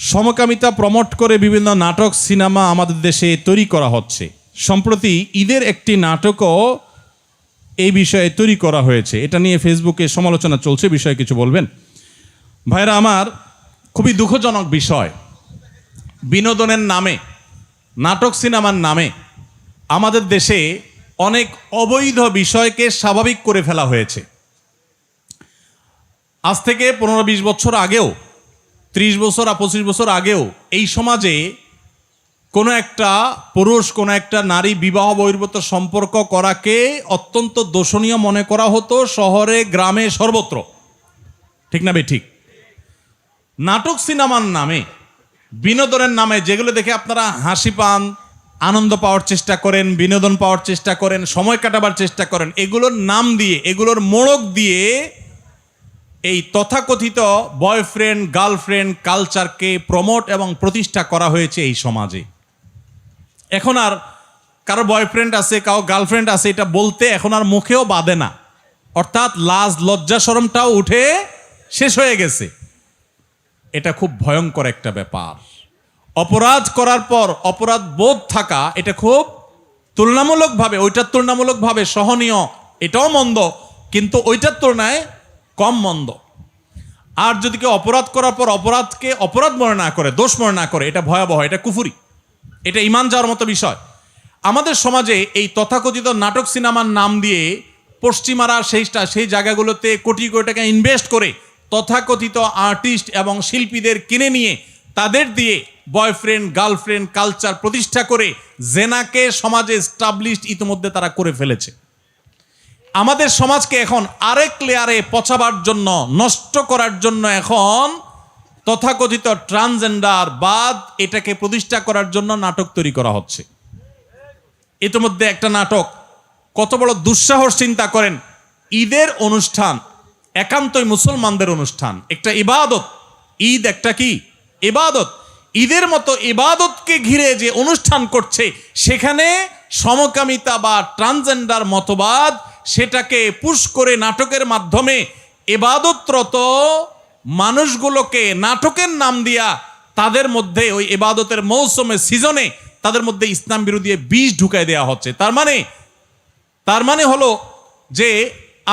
সমকামিতা প্রমোট করে বিভিন্ন নাটক সিনেমা আমাদের দেশে তৈরি করা হচ্ছে। সম্প্রতি ঈদের একটি নাটকও এই বিষয়ে তৈরি করা হয়েছে। এটা নিয়ে ফেসবুকে সমালোচনা চলছে, বিষয়ে কিছু বলবেন? ভাইরা আমার, খুবই দুঃখজনক বিষয়, বিনোদনের নামে, নাটক সিনেমার নামে আমাদের দেশে অনেক অবৈধ বিষয়কে স্বাভাবিক করে ফেলা হয়েছে। আজ থেকে 15-20 বছর আগেও, 30 বছর আর 25 বছর আগেও এই সমাজে কোনো একটা পুরুষ কোনো একটা নারী বিবাহ বহির্ভূত সম্পর্ক করাকে অত্যন্ত দোষণীয় মনে করা হতো, শহরে গ্রামে সর্বত্র। ঠিক না ঠিক? নাটক সিনেমার নামে, বিনোদনের নামে যেগুলো দেখে আপনারা হাসি পান, আনন্দ পাওয়ার চেষ্টা করেন, বিনোদন পাওয়ার চেষ্টা করেন, সময় কাটাবার চেষ্টা করেন, এগুলোর নাম দিয়ে, এগুলোর মোড়ক দিয়ে এই তথাকথিত বয়ফ্রেন্ড গার্লফ্রেন্ড কালচারকে প্রমোট এবং প্রতিষ্ঠা করা হয়েছে এই সমাজে। এখন আর কারো বয়ফ্রেন্ড আছে, কারো গার্লফ্রেন্ড আছে এটা বলতে এখন আর মুখেও বাধে না, অর্থাৎ লাজ লজ্জা শরমটাও উঠে শেষ হয়ে গেছে। এটা খুব ভয়ঙ্কর একটা ব্যাপার। অপরাধ করার পর অপরাধ বোধ থাকা, এটা খুব তুলনামূলকভাবে, ওইটার তুলনামূলকভাবে সহনীয়, এটাও মন্দ, কিন্তু ওইটার তুলনায় কম মন্দ। আর যদি কেউ অপরাধ করার পর অপরাধকে অপরাধ মনে না করে, দোষ মনে না করে, এটা ভয়াবহ, এটা কুফরি, এটা ঈমান যাওয়ার মতো বিষয়। আমাদের সমাজে এই তথাকথিত নাটক সিনেমার নাম দিয়ে পশ্চিমারা সেই জায়গাগুলোতে কোটি কোটি টাকা ইনভেস্ট করে তথাকথিত আর্টিস্ট এবং শিল্পীদের কিনে নিয়ে তাদের দিয়ে বয়ফ্রেন্ড গার্লফ্রেন্ড কালচার প্রতিষ্ঠা করে জেনাকে সমাজে এস্টাবলিশড ইতিমধ্যে তারা করে ফেলেছে। আমাদের সমাজকে এখন আরেক লেয়ারে পচাবার জন্য, নষ্ট করার জন্য এখন তথাকথিত ট্রান্সজেন্ডার বাদ এটাকে প্রতিষ্ঠা করার জন্য নাটক তৈরি করা হচ্ছে। ইতিমধ্যে একটা নাটক, কত বড় দুঃসাহস চিন্তা করেন, ঈদের অনুষ্ঠান একান্তই মুসলমানদের অনুষ্ঠান, একটা ইবাদত। ঈদ একটা কি ইবাদত, ঈদের মতো ইবাদতকে ঘিরে যে অনুষ্ঠান করছে সেখানে সমকামিতা বা ট্রান্সজেন্ডার মতবাদ সেটাকে পুশ করে নাটকের মাধ্যমে ইবাদতরত মানুষগুলোকে নাটকের নাম দিয়া তাদের মধ্যে ওই ইবাদতের মৌসুমে সিজনে তাদের মধ্যে ইসলাম বিরোধী বিষ ঢুকাই দেওয়া হচ্ছে। তার মানে হলো যে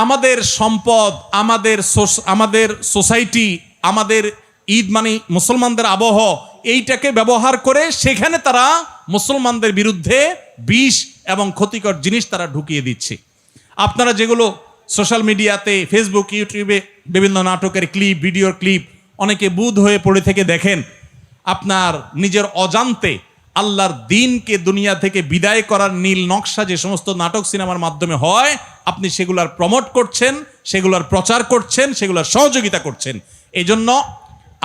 আমাদের সম্পদ, আমাদের সোসাইটি, আমাদের ঈদ মানে মুসলমানদের আবহ, এইটাকে ব্যবহার করে সেখানে তারা মুসলমানদের বিরুদ্ধে বিষ এবং ক্ষতিকর জিনিস তারা ঢুকিয়ে দিচ্ছে। আপনারা যেগুলো সোশ্যাল মিডিয়াতে, ফেসবুক, ইউটিউবে বিভিন্ন নাটকের ক্লিপ, ভিডিওর ক্লিপ অনেকে বুধ হয়ে পড়ে থেকে দেখেন, আপনার নিজের অজান্তে আল্লাহর দ্বীনকে দুনিয়া থেকে বিদায় করার নীল নকশা যে সমস্ত নাটক সিনেমার মাধ্যমে হয়, আপনি সেগুলার প্রমোট করছেন, সেগুলার প্রচার করছেন, সেগুলার সহযোগিতা করছেন। এই জন্য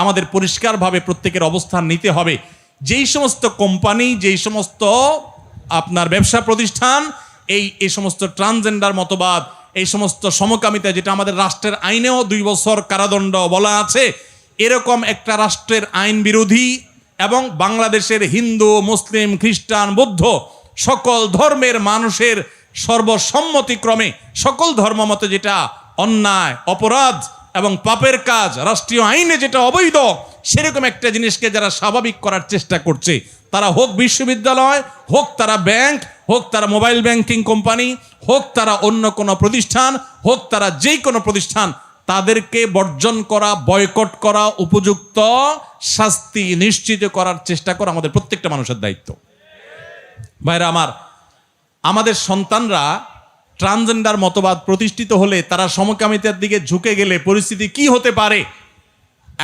আমাদের পরিষ্কারভাবে প্রত্যেকের অবস্থান নিতে হবে। যেই সমস্ত কোম্পানি, যেই সমস্ত আপনার ব্যবসা প্রতিষ্ঠান এই সমস্ত ট্রান্সজেন্ডার মতবাদ, এই সমস্ত সমকামিতা, যেটা আমাদের রাষ্ট্রের আইনেও 2 বছর কারাদণ্ড বলা আছে, এরকম একটা রাষ্ট্রের আইন বিরোধী এবং বাংলাদেশের হিন্দু, মুসলিম, খ্রিস্টান, বৌদ্ধ সকল ধর্মের মানুষের সর্বসম্মতিক্রমে সকল ধর্মমতে যেটা অন্যায়, অপরাধ এবং পাপের কাজ, রাষ্ট্রীয় আইনে যেটা অবৈধ, সেরকম একটা জিনিসকে যারা স্বাভাবিক করার চেষ্টা করছে, তারা হোক বিশ্ববিদ্যালয়, হোক তারা ব্যাংক, হোক তারা মোবাইল ব্যাংকিং কোম্পানি, হোক তারা অন্য কোনো প্রতিষ্ঠান, হোক তারা যেই কোনো প্রতিষ্ঠান, তাদেরকে বর্জন করা, বয়কট করা, উপযুক্ত শাস্তি নিশ্চিত করার চেষ্টা করা আমাদের প্রত্যেকটা মানুষের দায়িত্ব। ভাইরা আমার, আমাদের সন্তানরা ট্রান্সজেন্ডার মতবাদ প্রতিষ্ঠিত হলে, তারা সমকামিতার দিকে ঝুঁকে গেলে পরিস্থিতি কি হতে পারে?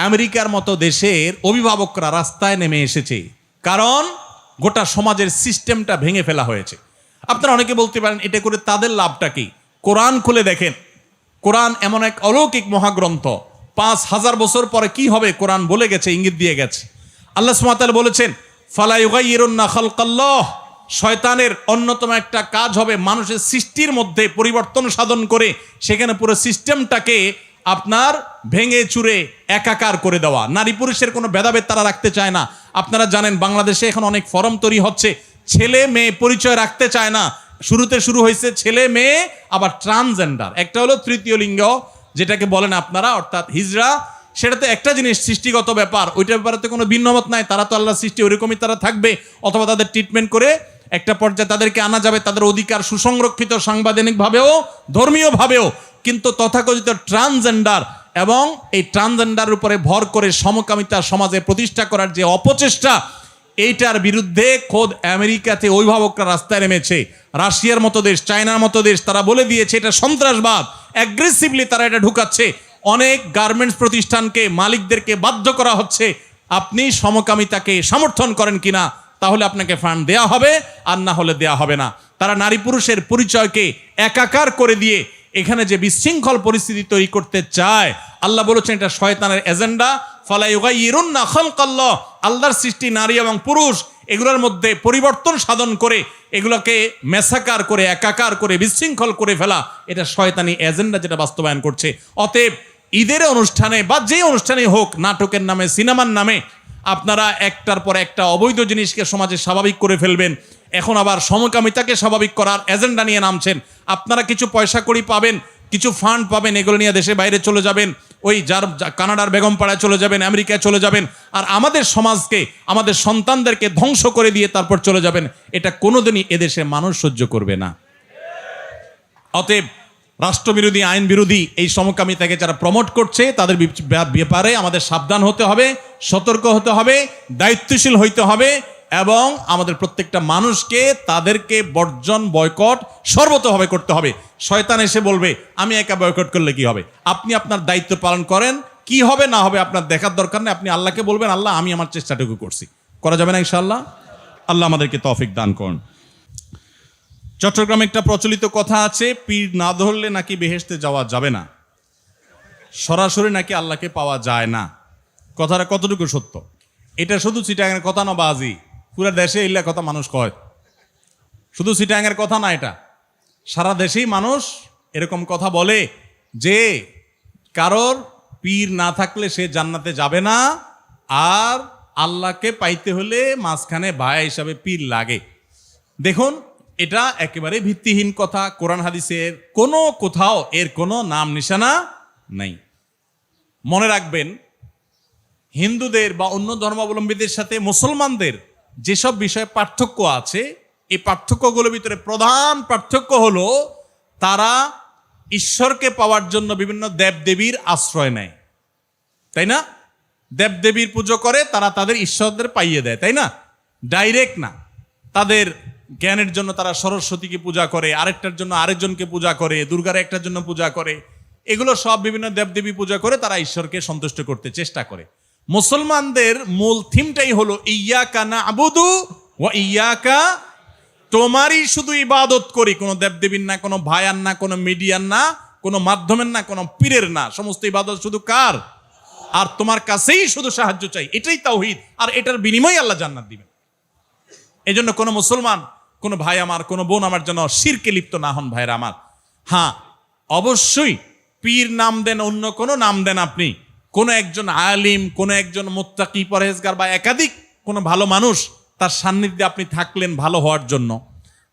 আমেরিকার মতো দেশের অভিভাবকরা রাস্তায় নেমে এসেছে, কারণ গোটা সমাজের সিস্টেমটা ভেঙে ফেলা হয়েছে। আপনারা অনেকে বলতে পারেন এটা করে তাদের লাভটা কি? কোরআন খুলে দেখেন, কোরআন এমন এক অলৌকিক মহাগ্রন্থ, 5000 বছর পরে কি হবে কোরআন বলে গেছে, ইঙ্গিত দিয়ে গেছে। আল্লাহ সুবহানাহু ওয়া তাআলা বলেছেন, ফালা ইউগাইয়িরুন্না খালকাল্লাহ, শয়তানের অন্যতম একটা কাজ হবে মানুষের সৃষ্টির মধ্যে পরিবর্তন সাধন করে সেখানে পুরো সিস্টেমটাকে আপনার ভেঙে চুরে একাকার করে দেওয়া। নারী পুরুষের কোনো ভেদাভেদ তারা রাখতে চায় না। আপনারা জানেন বাংলাদেশে এখন অনেক ফরম তৈরি হচ্ছে, ছেলে মেয়ে পরিচয় রাখতে চায় না। শুরুতে শুরু হয়েছে ছেলে মেয়ে, আবার ট্রান্সজেন্ডার, একটা হলো তৃতীয় লিঙ্গ যেটাকে বলেন আপনারা, অর্থাৎ হিজড়া, সেটা তো একটা জিনিস, সৃষ্টিগত ব্যাপার, ওইটার ব্যাপারে তো কোনো ভিন্নমত নাই। তারা তো আল্লাহ সৃষ্টি, ওইরকমই তারা থাকবে, অথবা তাদের ট্রিটমেন্ট করে একটা পর্যায়ে তাদেরকে আনা যাবে, তাদের অধিকার সুসংরক্ষিত সাংবিধানিকভাবেও ধর্মীয়ভাবেও। কিন্তু তথাকথিত ট্রান্সজেন্ডার এবং এই ট্রান্সজেন্ডার উপরে ভর করে সমকামিতা সমাজে প্রতিষ্ঠা করার যে অপচেষ্টা, এইটার বিরুদ্ধে খোদ আমেরিকাতে অভিভাবকরা রাস্তায় নেমেছে। রাশিয়ার মতো দেশ, চায়নার মতো দেশ, তারা বলে দিয়েছে এটা সন্ত্রাসবাদ। অ্যাগ্রেসিভলি তারা এটা ঢুকাচ্ছে। অনেক গার্মেন্টস প্রতিষ্ঠানকে, মালিকদেরকে বাধ্য করা হচ্ছে, আপনি সমকামিতাকে সমর্থন করেন কিনা, তাহলে আপনাকে ফান্ড দেয়া হবে, আর না হলে দেয়া হবে না। তারা নারী পুরুষের পরিচয়কে একাকার করে দিয়ে এখানে যে বিশৃঙ্খল পরিস্থিতি তৈরি করতে চায়, আল্লাহ বলেছেন এটা শয়তানের এজেন্ডা। ফালা ইউগাইয়িরুন্না খালকাল্লাহ, আল্লাহর সৃষ্টি নারী এবং পুরুষ, এগুলোর মধ্যে পরিবর্তন সাধন করে এগুলোকে মেসাকার করে, একাকার করে, বিশৃঙ্খল করে ফেলা, এটা শয়তানি এজেন্ডা যেটা বাস্তবায়ন করছে। অতএব ঈদের অনুষ্ঠানে বা যে অনুষ্ঠানে হোক, নাটকের নামে, সিনেমার নামে আপনারা একটার পর একটা অবৈধ জিনিসকে সমাজে স্বাভাবিক করে ফেলবেন। এখন আবার সমকামিতাকে স্বাভাবিক করার এজেন্ডা নিয়ে নামছেন। আপনারা কিছু পয়সা কড়ি পাবেন, কিছু ফান্ড পাবেন, এগুলো নিয়ে দেশে বাইরে চলে যাবেন, ওই কানাডার বেগমপাড়ায় চলে যাবেন, আমেরিকায় চলে যাবেন, আর আমাদের সমাজকে, আমাদের সন্তানদেরকে ধ্বংস করে দিয়ে তারপর চলে যাবেন। এটা কোনোদিনই এদেশে মানুষ সহ্য করবে না। অতএব রাষ্ট্রবিরোধী, আইন বিরোধী এই সমকামিতাকে যারা প্রমোট করছে, তাদের ব্যাপারে আমাদের সাবধান হতে হবে, সতর্ক হতে হবে, দায়িত্বশীল হইতে হবে, এবং আমাদের প্রত্যেকটা মানুষকে তাদেরকে বর্জন, বয়কট সর্বতভাবে করতে হবে। শয়তান এসে বলবে আমি একা বয়কট করলে কি হবে, আপনি আপনার দায়িত্ব পালন করেন, কি হবে না হবে আপনার দেখার দরকার নেই। আপনি আল্লাহকে বলবেন, আল্লাহ আমি আমার চেষ্টাটুকু করছি। করা যাবে না ইনশাআল্লাহ? আল্লাহ আমাদেরকে তৌফিক দান করুন। চট্টগ্রামে একটা প্রচলিত কথা আছে, পীর না ধরলে নাকি বেহেশতে যাওয়া যাবে না, সরাসরি নাকি আল্লাহকে পাওয়া যায় না। কথাটা কতটুকু সত্য? এটা শুধু চিটাগাংয়ের কথা না বাজি, পুরো দেশে এইলা কথা মানুষ কয়। শুধু চিটাগাংয়ের কথা না, এটা সারা দেশেই মানুষ এরকম কথা বলে যে কারোর পীর না থাকলে সে জান্নাতে যাবে না, আর আল্লাহকে পাইতে হলে মাঝখানে ভায়া হিসাবে পীর লাগে। দেখুন, এটা একেবারে ভিত্তিহীন কথা। কোরআন হাদিসের কোনো কোথাও এর কোনো নাম নিশানা নাই। মনে রাখবেন, হিন্দুদের বা অন্য ধর্মাবলম্বীদের সাথে মুসলমানদের যেসব বিষয়ে পার্থক্য আছে, এই পার্থক্যগুলোর ভিতরে প্রধান পার্থক্য হলো তারা ঈশ্বরকে পাওয়ার জন্য বিভিন্ন দেবদেবীর আশ্রয় নেয়, তাই না? দেবদেবীর পুজো করে, তারা তাদের ঈশ্বরদের পাইয়ে দেয়, তাই না? ডাইরেক্ট না। তাদের জ্ঞানের জন্য তারা সরস্বতীকে পূজা করে, আরেকটার জন্য আরেকজনকে পূজা করে, দুর্গার একটার জন্য পূজা করে, এগুলো সব বিভিন্ন দেবদেবী পূজা করে তারা ঈশ্বরকে সন্তুষ্ট করতে চেষ্টা করে। মুসলমানদের মূল থিমটাই হলো ইয়াকা না'বুদু ওয়া ইয়াকা, তোমারই শুধু ইবাদত করি, কোনো দেবদেবীর না, কোনো ভায়ার না, কোনো মিডিয়ার না, কোনো মাধ্যমের না, কোনো পীরের না, সমস্ত ইবাদত শুধু কার? আর তোমার কাছেই শুধু সাহায্য চাই, এটাই তাওহীদ। আর এটার বিনিময়ে আল্লাহ জান্নাত দিবেন। এই জন্য কোনো মুসলমান, কোনো ভাই আমার, কোনো বোন আমার যেন শিরকে লিপ্ত না হন, ভাইরা আমার। হ্যাঁ, অবশ্যই পীর নাম দেন, অন্য কোনো নাম দেন আপনি, কোনো একজন আলিম, কোনো একজন মুত্তাকি, পরহেজগার বা একাধিক কোনো ভালো মানুষ, তার সান্নিধ্যে আপনি থাকলেন ভালো হওয়ার জন্য,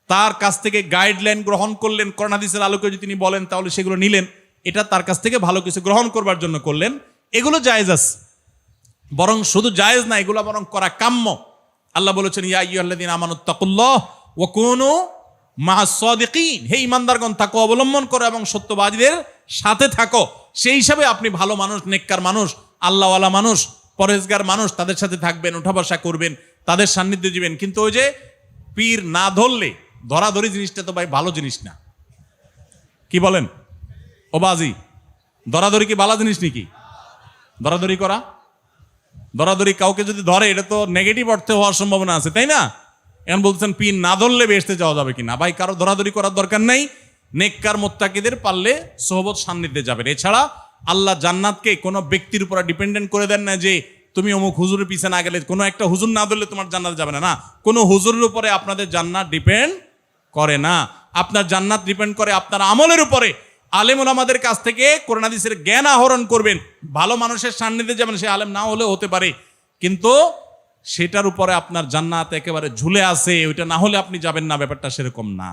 তার কাছ থেকে গাইডলাইন গ্রহণ করলেন, কোরআন হাদিসের আলোকে যদি তিনি বলেন তাহলে সেগুলো নিলেন, এটা তার কাছ থেকে ভালো কিছু গ্রহণ করবার জন্য করলেন, এগুলো জায়েজ আছে। বরং শুধু জায়েজ না, এগুলো বরং করা কাম্য। আল্লাহ বলেছেন ইয়া আইয়ুহাল্লাযীনা আমানুত্তাকুল্লাহ ওয়া কুনু মা'আস সাদিকিন, হে ঈমানদারগণ তাকওয়া অবলম্বন করো এবং সত্যবাদীদের সাথে থাকো। সেই হিসাবে আপনি ভালো মানুষ, নেককার মানুষ, আল্লাহওয়ালা মানুষ, পরহেজগার মানুষ, তাদের সাথে থাকবেন, উঠা বসা করবেন, তাদের সান্নিধ্যে দিবেন। কিন্তু ওই যে পীর না ধরলে, ধরাধরি জিনিসটা তো ভাই ভালো জিনিস না। কি বলেন ও বাজি? ধরাধরি কি ভালো জিনিস নাকি? ধরাধরি করা, ধরাধরি কাউকে যদি ধরে, এটা তো নেগেটিভ অর্থে হওয়ার সম্ভাবনা আছে, তাই না? এখন বলছেন পীর না ধরলে বেহেশতে যাওয়া যাবে কিনা। ভাই, কারো ধরাধরি করার দরকার নেই। নেককার মুত্তাকিদের পারলে সোহবত সান্নিধ্যে যাবেন। এছাড়া আল্লাহ জান্নাতকে কোনো ব্যক্তির উপর ডিপেন্ডেন্ট করে দেন না, যে তুমি অমুক হুজুরের পিছনে না গেলে, কোনো একটা হুজুর না ধরলে তোমার জান্নাত যাবে না। না, কোনো হুজুরের উপরে আপনাদের জান্নাত ডিপেন্ড করে না। আপনার জান্নাত ডিপেন্ড করে আপনার আমলের উপরে। আলেম ওলামাদের কাছ থেকে কোরআন হাদিসের জ্ঞান আহরণ করবেন, ভালো মানুষের সান্নিধ্যে যাবেন, সে আলেম না হলেও হতে পারে, কিন্তু সেটার উপরে আপনার জান্নাত একেবারে ঝুলে আছে, ওইটা না হলে আপনি যাবেন না, ব্যাপারটা সেরকম না।